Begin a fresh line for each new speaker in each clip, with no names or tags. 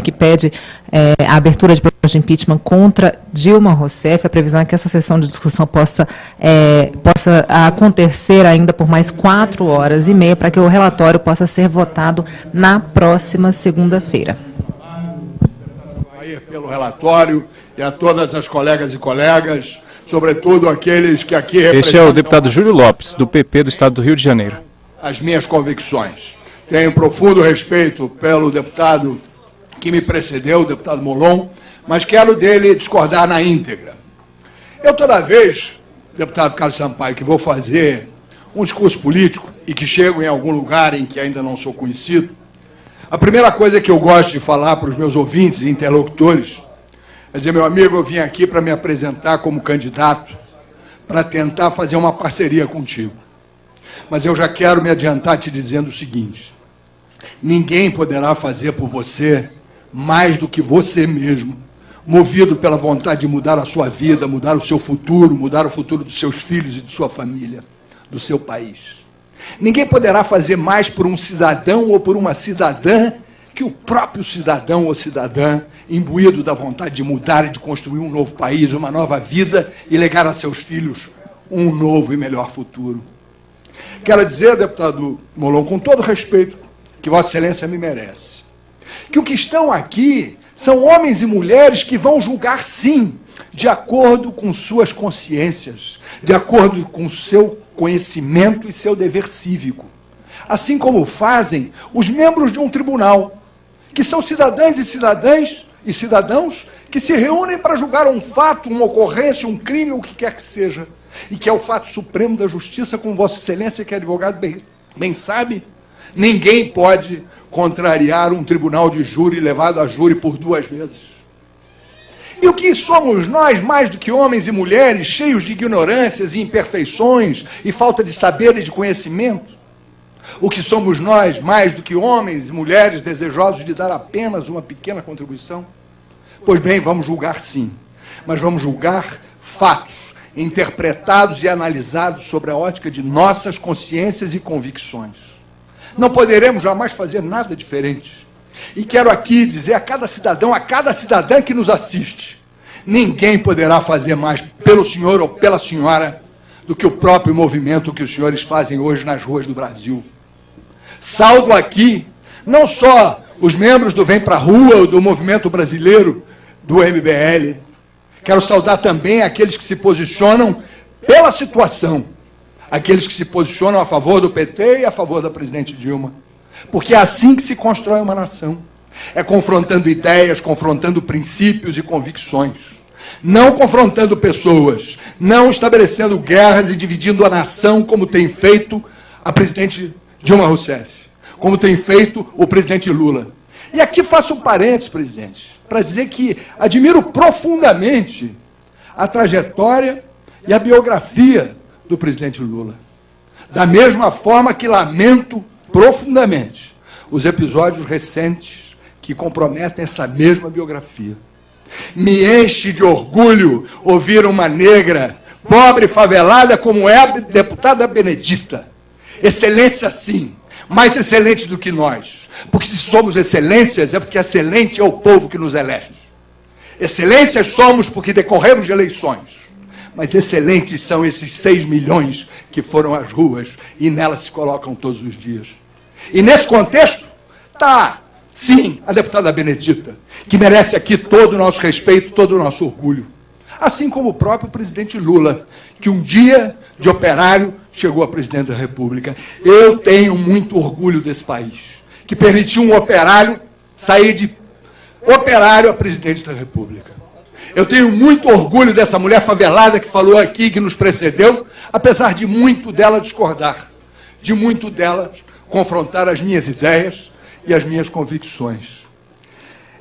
que pede a abertura de processo de impeachment contra Dilma Rousseff. A previsão é que essa sessão de discussão possa acontecer ainda por mais 4h30, para que o relatório possa ser votado na próxima segunda-feira.
Pelo relatório e a todas as colegas e colegas, sobretudo aqueles que aqui representam...
Este é o deputado Júlio Lopes, do PP do Estado do Rio de Janeiro.
As minhas convicções. Tenho profundo respeito pelo deputado que me precedeu, o deputado Molon, mas quero dele discordar na íntegra. Eu toda vez, deputado Carlos Sampaio, que vou fazer um discurso político e que chego em algum lugar em que ainda não sou conhecido, a primeira coisa que eu gosto de falar para os meus ouvintes e interlocutores é dizer, meu amigo, eu vim aqui para me apresentar como candidato para tentar fazer uma parceria contigo. Mas eu já quero me adiantar te dizendo o seguinte, ninguém poderá fazer por você mais do que você mesmo, movido pela vontade de mudar a sua vida, mudar o seu futuro, mudar o futuro dos seus filhos e de sua família, do seu país. Ninguém poderá fazer mais por um cidadão ou por uma cidadã que o próprio cidadão ou cidadã, imbuído da vontade de mudar e de construir um novo país, uma nova vida e legar a seus filhos um novo e melhor futuro. Quero dizer, deputado Molon, com todo respeito que Vossa Excelência me merece, que o que estão aqui são homens e mulheres que vão julgar, sim, de acordo com suas consciências, de acordo com seu conhecimento e seu dever cívico. Assim como fazem os membros de um tribunal, que são cidadãs e cidadãos que se reúnem para julgar um fato, uma ocorrência, um crime, o que quer que seja, e que é o fato supremo da justiça, como Vossa Excelência, que é advogado, bem sabe. Ninguém pode contrariar um tribunal de júri levado a júri por 2 vezes. E o que somos nós, mais do que homens e mulheres, cheios de ignorâncias e imperfeições e falta de saber e de conhecimento? O que somos nós, mais do que homens e mulheres desejosos de dar apenas uma pequena contribuição? Pois bem, vamos julgar sim, mas vamos julgar fatos, interpretados e analisados sobre a ótica de nossas consciências e convicções. Não poderemos jamais fazer nada diferente. E quero aqui dizer a cada cidadão, a cada cidadã que nos assiste, ninguém poderá fazer mais pelo senhor ou pela senhora do que o próprio movimento que os senhores fazem hoje nas ruas do Brasil. Saldo aqui, não só os membros do Vem Pra Rua, do movimento brasileiro, do MBL, quero saudar também aqueles que se posicionam pela situação, aqueles que se posicionam a favor do PT e a favor da presidente Dilma. Porque é assim que se constrói uma nação. É confrontando ideias, confrontando princípios e convicções. Não confrontando pessoas, não estabelecendo guerras e dividindo a nação como tem feito a presidente Dilma Rousseff, como tem feito o presidente Lula. E aqui faço um parênteses, presidente, para dizer que admiro profundamente a trajetória e a biografia do presidente Lula. Da mesma forma que lamento profundamente os episódios recentes que comprometem essa mesma biografia. Me enche de orgulho ouvir uma negra, pobre, favelada, como é a deputada Benedita. Excelência, sim, mais excelente do que nós. Porque se somos excelências, é porque excelente é o povo que nos elege. Excelências somos porque decorremos de eleições. Mas excelentes são esses 6 milhões que foram às ruas e nelas se colocam todos os dias. E nesse contexto, está, sim, a deputada Benedita, que merece aqui todo o nosso respeito, todo o nosso orgulho. Assim como o próprio presidente Lula, que um dia de operário chegou a presidente da República. Eu tenho muito orgulho desse país, que permitiu um operário sair de operário a presidente da República. Eu tenho muito orgulho dessa mulher favelada que falou aqui, que nos precedeu, apesar de muito dela discordar, de muito dela confrontar as minhas ideias e as minhas convicções.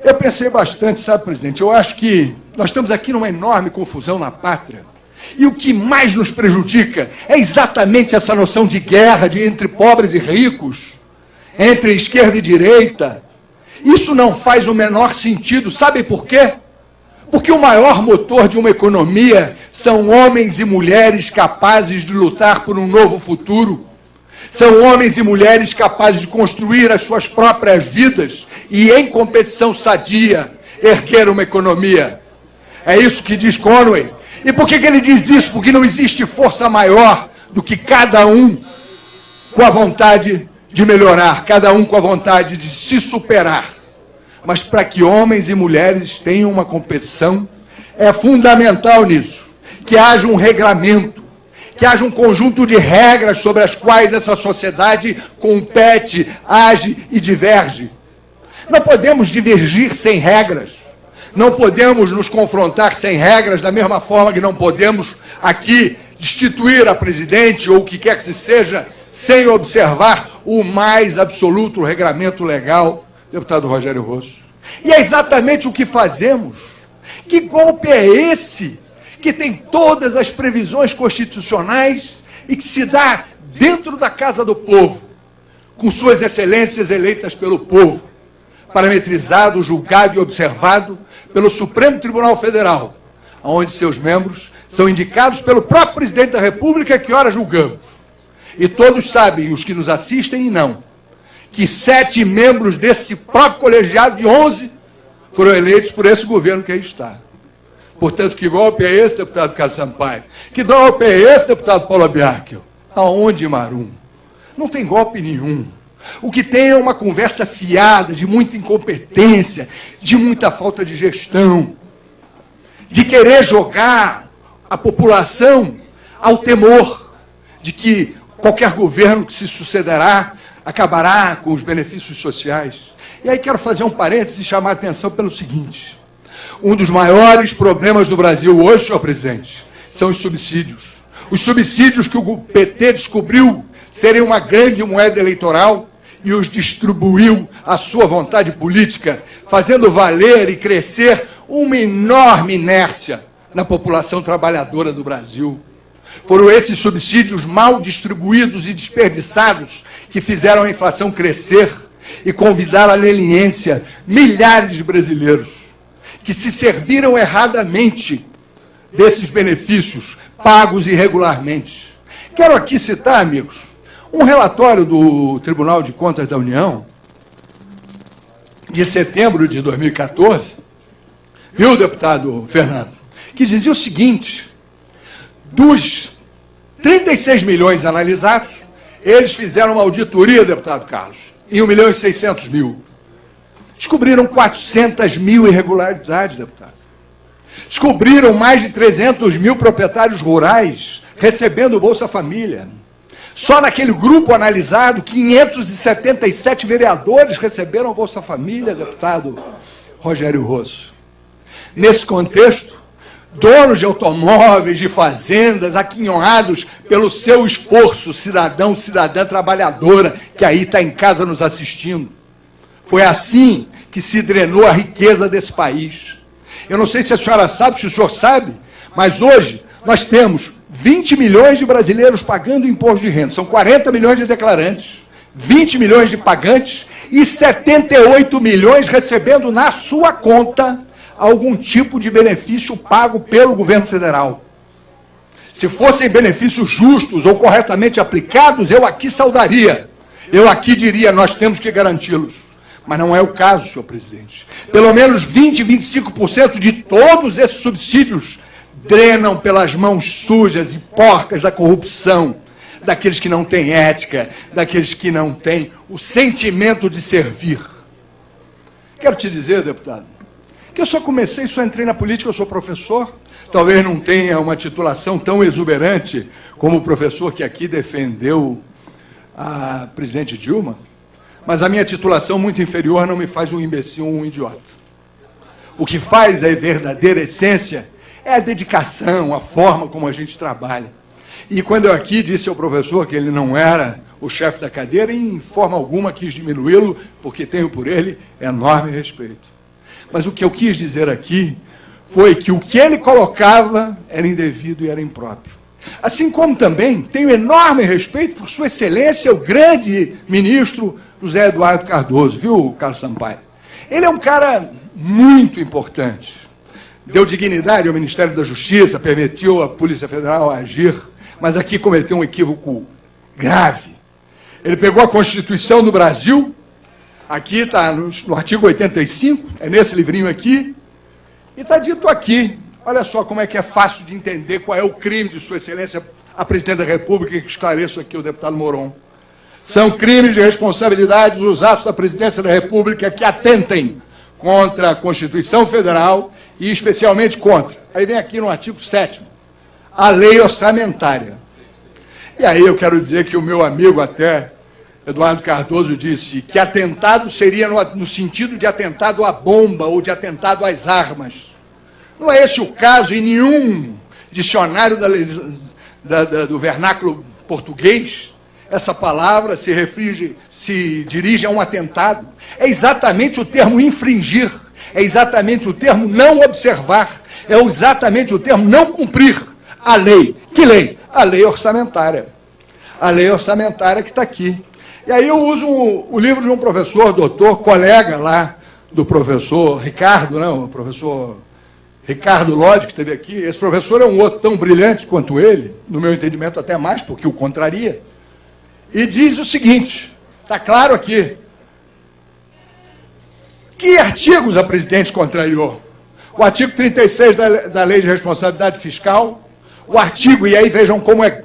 Eu pensei bastante, sabe, presidente, eu acho que nós estamos aqui numa enorme confusão na pátria, e o que mais nos prejudica é exatamente essa noção de guerra entre pobres e ricos, entre esquerda e direita. Isso não faz o menor sentido, sabe por quê? Porque o maior motor de uma economia são homens e mulheres capazes de lutar por um novo futuro. São homens e mulheres capazes de construir as suas próprias vidas e, em competição sadia, erguer uma economia. É isso que diz Conway. E por que ele diz isso? Porque não existe força maior do que cada um com a vontade de melhorar, cada um com a vontade de se superar. Mas para que homens e mulheres tenham uma competição, é fundamental nisso, que haja um regramento, que haja um conjunto de regras sobre as quais essa sociedade compete, age e diverge. Não podemos divergir sem regras, não podemos nos confrontar sem regras, da mesma forma que não podemos aqui destituir a presidente ou o que quer que se seja, sem observar o mais absoluto regramento legal, deputado Rogério Rosso. E é exatamente o que fazemos. Que golpe é esse que tem todas as previsões constitucionais e que se dá dentro da casa do povo, com suas excelências eleitas pelo povo, parametrizado, julgado e observado pelo Supremo Tribunal Federal, onde seus membros são indicados pelo próprio presidente da República, que ora julgamos. E todos sabem, os que nos assistem e não, que 7 membros desse próprio colegiado de 11 foram eleitos por esse governo que aí está. Portanto, que golpe é esse, deputado Carlos Sampaio? Que golpe é esse, deputado Paulo Biacchio? Aonde, Marum? Não tem golpe nenhum. O que tem é uma conversa fiada, de muita incompetência, de muita falta de gestão, de querer jogar a população ao temor de que qualquer governo que se sucederá acabará com os benefícios sociais. E aí quero fazer um parênteses e chamar a atenção pelo seguinte. Um dos maiores problemas do Brasil hoje, senhor presidente, são os subsídios. Os subsídios que o PT descobriu serem uma grande moeda eleitoral e os distribuiu à sua vontade política, fazendo valer e crescer uma enorme inércia na população trabalhadora do Brasil. Foram esses subsídios mal distribuídos e desperdiçados que fizeram a inflação crescer e convidar à leniência milhares de brasileiros que se serviram erradamente desses benefícios pagos irregularmente. Quero aqui citar, amigos, um relatório do Tribunal de Contas da União, de setembro de 2014, viu, deputado Fernando, que dizia o seguinte: dos 36 milhões analisados, eles fizeram uma auditoria, deputado Carlos, em 1.600.000. Descobriram 400 mil irregularidades, deputado. Descobriram mais de 300 mil proprietários rurais recebendo o Bolsa Família. Só naquele grupo analisado, 577 vereadores receberam o Bolsa Família, deputado Rogério Rosso. Nesse contexto, donos de automóveis, de fazendas, aquinhoados pelo seu esforço, cidadão, cidadã trabalhadora, que aí está em casa nos assistindo. Foi assim que se drenou a riqueza desse país. Eu não sei se a senhora sabe, se o senhor sabe, mas hoje nós temos 20 milhões de brasileiros pagando imposto de renda. São 40 milhões de declarantes, 20 milhões de pagantes e 78 milhões recebendo na sua conta algum tipo de benefício pago pelo governo federal. Se fossem benefícios justos ou corretamente aplicados, eu aqui saudaria. Eu aqui diria, nós temos que garanti-los. Mas não é o caso, senhor presidente. Pelo menos 20, 25% de todos esses subsídios drenam pelas mãos sujas e porcas da corrupção, daqueles que não têm ética, daqueles que não têm o sentimento de servir. Quero te dizer, deputado, que eu só entrei na política, eu sou professor, talvez não tenha uma titulação tão exuberante como o professor que aqui defendeu a presidente Dilma, mas a minha titulação muito inferior não me faz um imbecil ou um idiota. O que faz a verdadeira essência é a dedicação, a forma como a gente trabalha. E quando eu aqui disse ao professor que ele não era o chefe da cadeira, em forma alguma quis diminuí-lo, porque tenho por ele enorme respeito. Mas o que eu quis dizer aqui foi que o que ele colocava era indevido e era impróprio. Assim como também tenho enorme respeito por sua excelência, o grande ministro José Eduardo Cardoso, viu, Carlos Sampaio? Ele é um cara muito importante. Deu dignidade ao Ministério da Justiça, permitiu à Polícia Federal agir, mas aqui cometeu um equívoco grave. Ele pegou a Constituição do Brasil, Aqui está no artigo 85, é nesse livrinho aqui, e está dito aqui, olha só como é que é fácil de entender qual é o crime de Sua Excelência, a Presidente da República, que esclareço aqui o deputado Moron. São crimes de responsabilidade os atos da Presidência da República que atentem contra a Constituição Federal e especialmente contra, aí vem aqui no artigo 7º, a lei orçamentária. E aí eu quero dizer que o meu amigo até, Eduardo Cardoso, disse que atentado seria no sentido de atentado à bomba ou de atentado às armas. Não é esse o caso em nenhum dicionário do vernáculo português. Essa palavra se dirige a um atentado. É exatamente o termo infringir, é exatamente o termo não observar, é exatamente o termo não cumprir a lei. Que lei? A lei orçamentária. A lei orçamentária que está aqui. E aí eu uso o livro de um professor, doutor, colega lá do professor Ricardo, né, o professor Ricardo Lodge, que esteve aqui. Esse professor é um outro tão brilhante quanto ele, no meu entendimento até mais, porque o contraria. E diz o seguinte, está claro aqui, que artigos a presidente contrariou? O artigo 36 da Lei de Responsabilidade Fiscal, o artigo, e aí vejam como é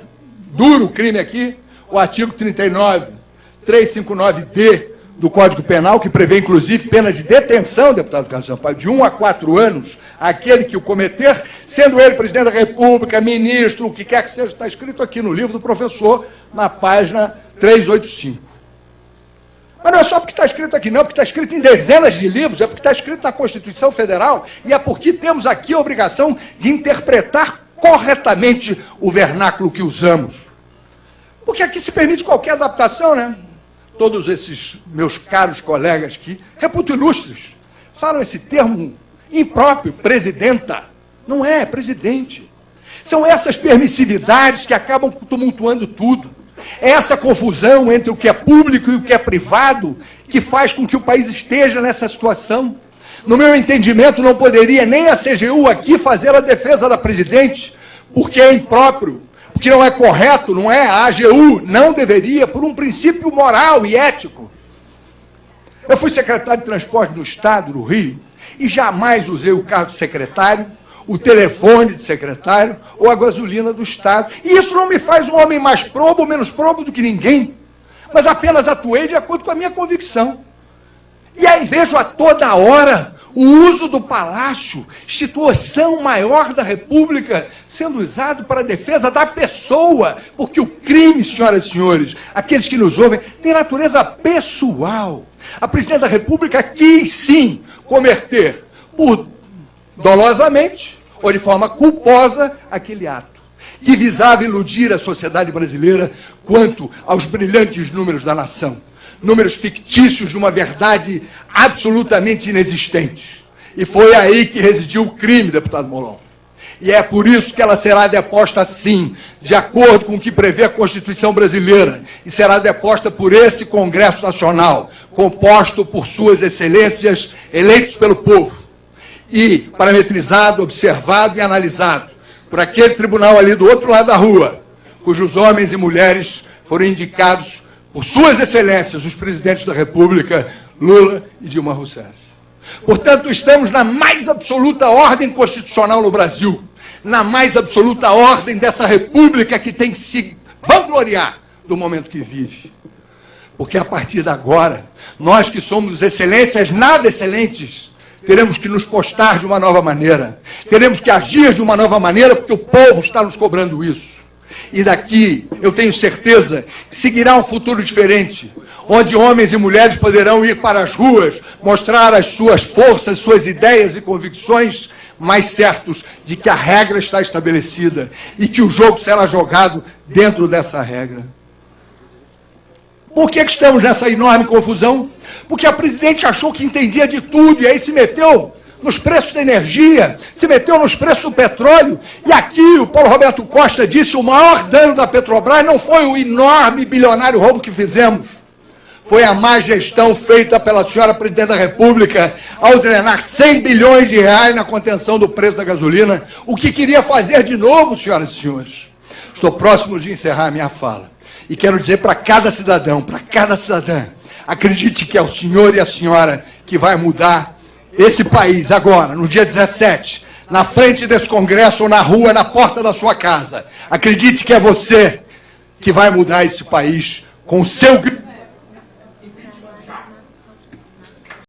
duro o crime aqui, o artigo 359D do Código Penal, que prevê, inclusive, pena de detenção, deputado Carlos Sampaio, de 1 a 4 anos, aquele que o cometer, sendo ele presidente da República, ministro, o que quer que seja, está escrito aqui no livro do professor, na página 385. Mas não é só porque está escrito aqui, não, porque está escrito em dezenas de livros, é porque está escrito na Constituição Federal, e é porque temos aqui a obrigação de interpretar corretamente o vernáculo que usamos. Porque aqui se permite qualquer adaptação, né? Todos esses meus caros colegas aqui, reputo ilustres, falam esse termo impróprio, presidenta. Não é, presidente. São essas permissividades que acabam tumultuando tudo. É essa confusão entre o que é público e o que é privado que faz com que o país esteja nessa situação. No meu entendimento, não poderia nem a CGU aqui fazer a defesa da presidente, porque é impróprio, porque não é correto, não é? A AGU não deveria, por um princípio moral e ético. Eu fui secretário de Transporte do Estado do Rio e jamais usei o carro de secretário, o telefone de secretário ou a gasolina do Estado. E isso não me faz um homem mais probo ou menos probo do que ninguém, mas apenas atuei de acordo com a minha convicção. E aí vejo a toda hora o uso do palácio, instituição maior da República, sendo usado para a defesa da pessoa, porque o crime, senhoras e senhores, aqueles que nos ouvem, tem natureza pessoal. A Presidente da República quis, sim, cometer, dolosamente ou de forma culposa, aquele ato, que visava iludir a sociedade brasileira quanto aos brilhantes números da nação. Números fictícios de uma verdade absolutamente inexistente. E foi aí que residiu o crime, deputado Molon. E é por isso que ela será deposta sim, de acordo com o que prevê a Constituição brasileira, e será deposta por esse Congresso Nacional, composto por suas excelências, eleitos pelo povo, e parametrizado, observado e analisado por aquele tribunal ali do outro lado da rua, cujos homens e mulheres foram indicados por suas excelências, os presidentes da República, Lula e Dilma Rousseff. Portanto, estamos na mais absoluta ordem constitucional no Brasil, na mais absoluta ordem dessa República que tem que se vangloriar do momento que vive. Porque a partir de agora, nós que somos excelências nada excelentes, teremos que nos postar de uma nova maneira, teremos que agir de uma nova maneira, porque o povo está nos cobrando isso. E daqui, eu tenho certeza, que seguirá um futuro diferente, onde homens e mulheres poderão ir para as ruas, mostrar as suas forças, suas ideias e convicções, mais certos de que a regra está estabelecida e que o jogo será jogado dentro dessa regra. Por que estamos nessa enorme confusão? Porque a presidente achou que entendia de tudo e aí se meteu nos preços da energia, se meteu nos preços do petróleo, e aqui o Paulo Roberto Costa disse: o maior dano da Petrobras não foi o enorme bilionário roubo que fizemos, foi a má gestão feita pela senhora Presidente da República ao drenar 100 bilhões de reais na contenção do preço da gasolina, o que queria fazer de novo, senhoras e senhores. Estou próximo de encerrar a minha fala, e quero dizer para cada cidadão, para cada cidadã, Acredite que é o senhor e a senhora que vai mudar esse país agora, no dia 17, na frente desse Congresso ou na rua, na porta da sua casa. Acredite que é você que vai mudar esse país com o seu grito.